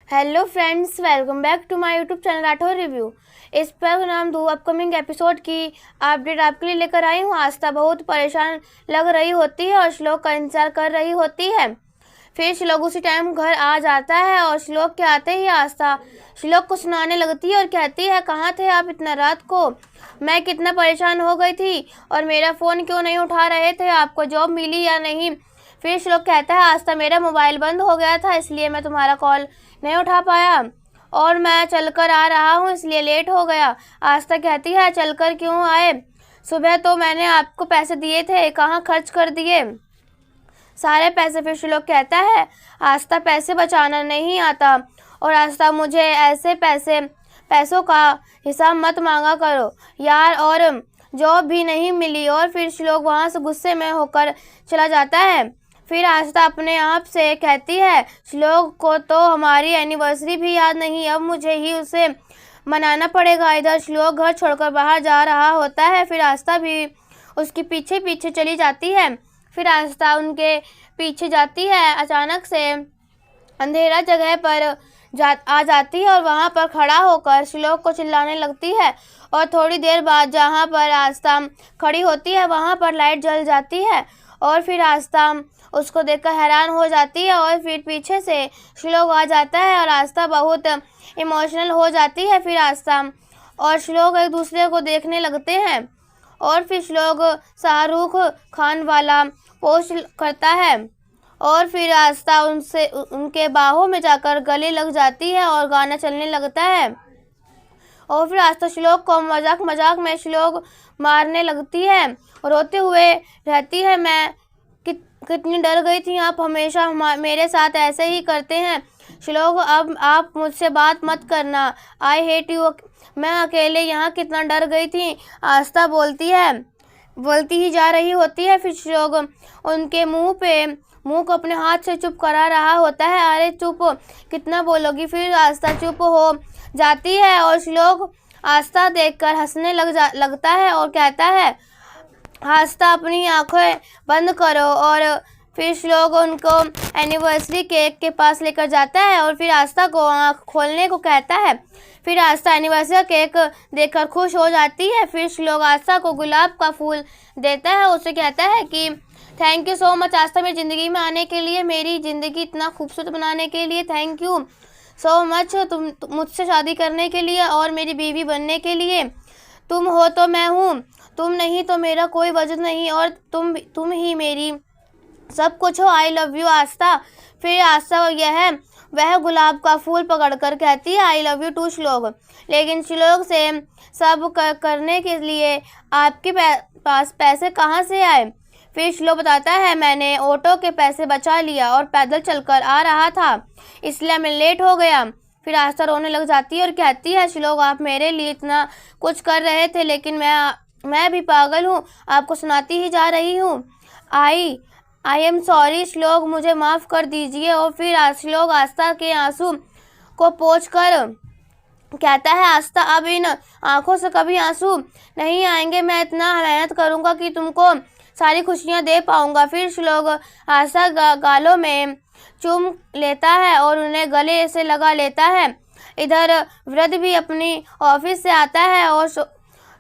Hello friends, welcome back to my YouTube channel Rathore review. इस programme 2 upcoming episode की update आपके लिए लेकर आई हूँ। आस्था बहुत परेशान लग रही होती है और श्लोक का इंतजार कर रही होती है। फिर श्लोक उसी टाइम घर आ जाता है और श्लोक के आते ही आस्था श्लोक को सुनाने लगती है और कहती है, कहाँ थे आप इतना रात को? मैं कितना परेशान हो गई थी और मेरा फ़ोन क्यों नहीं उठा रहे थे? आपको जॉब मिली या नहीं? फिर श्लोक कहता है, आस्था मेरा मोबाइल बंद हो गया था इसलिए मैं तुम्हारा कॉल नहीं उठा पाया और मैं चलकर आ रहा हूँ इसलिए लेट हो गया। आस्था कहती है, चलकर क्यों आए? सुबह तो मैंने आपको पैसे दिए थे, कहाँ खर्च कर दिए सारे पैसे? फिर श्लोक कहता है, आस्था पैसे बचाना नहीं आता और आस्था मुझे ऐसे पैसों का हिसाब मत मांगा करो यार, और जॉब भी नहीं मिली। और फिर श्लोक वहाँ से गुस्से में होकर चला जाता है। फिर आस्था अपने आप से कहती है, श्लोक को तो हमारी एनिवर्सरी भी याद नहीं, अब मुझे ही उसे मनाना पड़ेगा। इधर श्लोक घर छोड़कर बाहर जा रहा होता है। फिर आस्था भी उसके पीछे पीछे चली जाती है। फिर आस्था उनके पीछे जाती है। अचानक से अंधेरा जगह पर आ जाती है और वहाँ पर खड़ा होकर श्लोक को चिल्लाने लगती है। और थोड़ी देर बाद जहाँ पर आस्था खड़ी होती है वहाँ पर लाइट जल जाती है और फिर आस्था उसको देखकर हैरान हो जाती है। और फिर पीछे से श्लोक आ जाता है और आस्था बहुत इमोशनल हो जाती है। फिर आस्था और श्लोक एक दूसरे को देखने लगते हैं और फिर श्लोक शाहरुख खान वाला पोस्ट करता है और फिर आस्था उनके बाहों में जाकर गले लग जाती है और गाना चलने लगता है। और फिर आस्था श्लोक को मजाक में श्लोक मारने लगती है और रोते हुए रहती है, मैं कितनी डर गई थी, आप हमेशा मेरे साथ ऐसे ही करते हैं श्लोक, अब आप मुझसे बात मत करना, आई हेट यू, मैं अकेले यहाँ कितना डर गई थी। आस्था बोलती ही जा रही होती है। फिर श्लोक उनके मुंह को अपने हाथ से चुप करा रहा होता है, अरे चुप, कितना बोलोगी? फिर आस्था चुप हो जाती है और श्लोक आस्था देखकर हंसने लगता है और कहता है, आस्था अपनी आंखें बंद करो। और फिर श्लोक उनको एनिवर्सरी केक के पास लेकर जाता है और फिर आस्था को आँख खोलने को कहता है। फिर आस्था एनिवर्सरी केक देखकर खुश हो जाती है। फिर श्लोक आस्था को गुलाब का फूल देता है, उसे कहता है कि थैंक यू सो मच आस्था, मेरी ज़िंदगी में आने के लिए, मेरी ज़िंदगी इतना खूबसूरत बनाने के लिए, थैंक यू सो मच, तुम मुझसे शादी करने के लिए और मेरी बीवी बनने के लिए। तुम हो तो मैं हूँ, तुम नहीं तो मेरा कोई वजूद नहीं और तुम ही मेरी सब कुछ हो, आई लव यू आस्था। फिर आस्था वह गुलाब का फूल पकड़कर कहती है, आई लव यू टू श्लोक, लेकिन श्लोक से सब करने के लिए आपके पास पैसे कहाँ से आए? फिर श्लोक बताता है, मैंने ऑटो के पैसे बचा लिया और पैदल चलकर आ रहा था इसलिए मैं लेट हो गया। फिर आस्था रोने लग जाती है और कहती है, श्लोक आप मेरे लिए इतना कुछ कर रहे थे लेकिन मैं भी पागल हूँ, आपको सुनाती ही जा रही हूँ, आई एम सॉरी श्लोक, मुझे माफ़ कर दीजिए। और फिर श्लोक आस्था के आंसू को पोंछकर कहता है, आस्था अब इन आंखों से कभी आंसू नहीं आएंगे, मैं इतना मेहनत करूँगा कि तुमको सारी खुशियाँ दे पाऊँगा। फिर श्लोक आस्था गालों में चूम लेता है और उन्हें गले से लगा लेता है। इधर वृद्ध भी अपनी ऑफिस से आता है और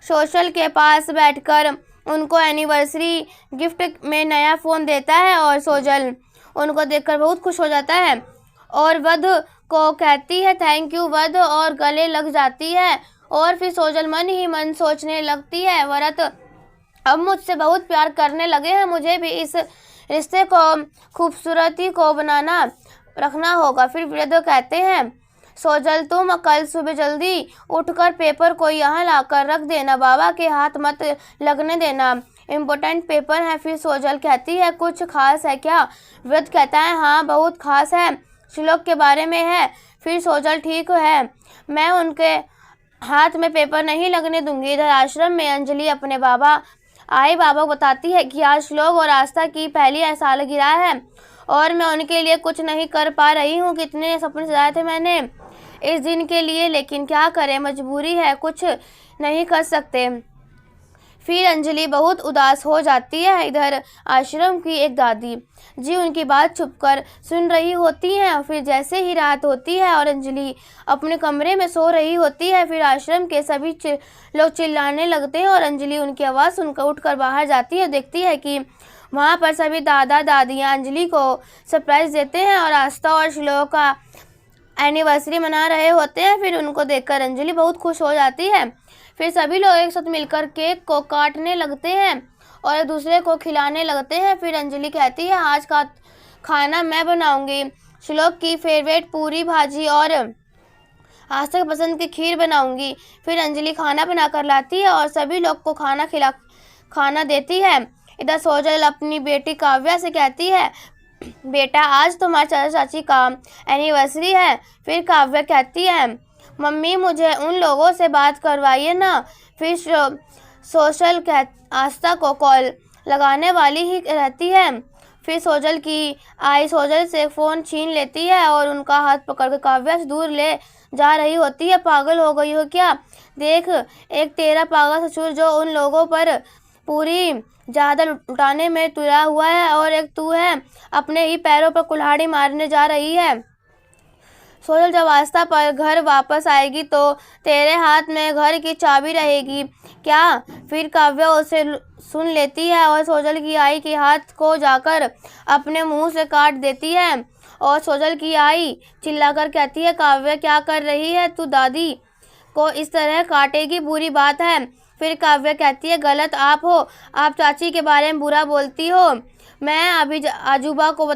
सोशल के पास बैठकर उनको एनिवर्सरी गिफ्ट में नया फ़ोन देता है और सोजल उनको देखकर बहुत खुश हो जाता है और वृद्ध को कहती है, थैंक यू वृद्ध, और गले लग जाती है। और फिर सोजल मन ही मन सोचने लगती है, व्रत अब मुझसे बहुत प्यार करने लगे हैं, मुझे भी इस रिश्ते को खूबसूरती को बनाना रखना होगा। फिर वृद्ध कहते हैं, सोजल तुम कल सुबह जल्दी उठकर पेपर को यहाँ लाकर रख देना, बाबा के हाथ मत लगने देना, इम्पोर्टेंट पेपर है। फिर सोजल कहती है, कुछ खास है क्या? वृद्ध कहता है, हाँ बहुत खास है, श्लोक के बारे में है। फिर सोजल, ठीक है, मैं उनके हाथ में पेपर नहीं लगने दूंगी। इधर आश्रम में अंजलि अपने बाबा को बताती है कि आज श्लोक और आस्था की पहली सालगिरह है और मैं उनके लिए कुछ नहीं कर पा रही हूँ। कितने सपने सजाए थे मैंने इस दिन के लिए, लेकिन क्या करें, मजबूरी है, कुछ नहीं कर सकते। फिर अंजलि बहुत उदास हो जाती है। इधर आश्रम की एक दादी जी उनकी बात छुपकर सुन रही होती हैं। फिर जैसे ही रात होती है और अंजलि अपने कमरे में सो रही होती है, फिर आश्रम के सभी लोग चिल्लाने लगते हैं और अंजलि उनकी आवाज़ सुनकर उठकर बाहर जाती है। देखती है कि वहाँ पर सभी दादा दादियाँ अंजलि को सरप्राइज़ देते हैं और आस्था और श्लोक का एनिवर्सरी मना रहे होते हैं। फिर उनको देखकर अंजलि बहुत खुश हो जाती है। फिर सभी लोग एक साथ मिलकर केक को काटने लगते हैं और एक दूसरे को खिलाने लगते हैं। फिर अंजलि कहती है, आज का खाना मैं बनाऊंगी, श्लोक की फेवरेट पूरी भाजी और आस्था की पसंद की खीर बनाऊंगी। फिर अंजलि खाना बनाकर लाती है और सभी लोग को खाना देती है। इधर सोजल अपनी बेटी काव्या से कहती है, बेटा आज तुम्हारे चाचा चाची का एनिवर्सरी है। फिर काव्या कहती है, मम्मी मुझे उन लोगों से बात करवाइए ना। फिर सोशल आस्था को कॉल लगाने वाली ही रहती है। फिर सोजल की आई सोजल से फ़ोन छीन लेती है और उनका हाथ पकड़कर काव्या से दूर ले जा रही होती है। पागल हो गई हो क्या? देख, एक तेरा पागल ससुर जो उन लोगों पर पूरी ज़्यादा लुटाने में तुला हुआ है और एक तू है अपने ही पैरों पर कुल्हाड़ी मारने जा रही है। सोजल जब आस्था पर घर वापस आएगी तो तेरे हाथ में घर की चाबी रहेगी क्या? फिर काव्या उसे सुन लेती है और सोजल की आई के हाथ को जाकर अपने मुंह से काट देती है। और सोजल की आई चिल्लाकर कहती है, काव्या क्या कर रही है तू? दादी को इस तरह काटेगी, बुरी बात है। फिर काव्या कहती है, गलत आप हो, आप चाची के बारे में बुरा बोलती हो, मैं अभी आजूबा को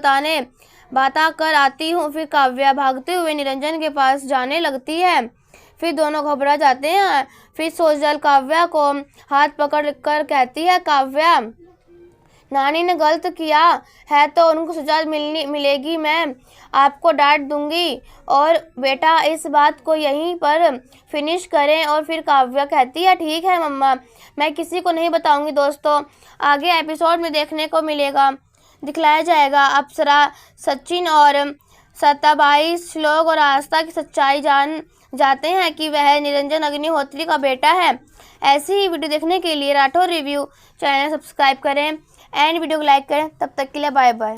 बता कर आती हूँ। फिर काव्या भागते हुए निरंजन के पास जाने लगती है। फिर दोनों घबरा जाते हैं। फिर सोजल काव्या को हाथ पकड़ कर कहती है, काव्या नानी ने गलत किया है तो उनको सजा मिलेगी, मैं आपको डांट दूंगी और बेटा इस बात को यहीं पर फिनिश करें। और फिर काव्या कहती है, ठीक है मम्मा, मैं किसी को नहीं बताऊंगी। दोस्तों आगे एपिसोड में देखने को दिखलाया जाएगा अप्सरा, सचिन और सत्ताबाई श्लोक और आस्था की सच्चाई जान जाते हैं कि वह निरंजन अग्निहोत्री का बेटा है। ऐसी ही वीडियो देखने के लिए राठौर रिव्यू चैनल सब्सक्राइब करें एंड वीडियो को लाइक करें। तब तक के लिए बाय बाय।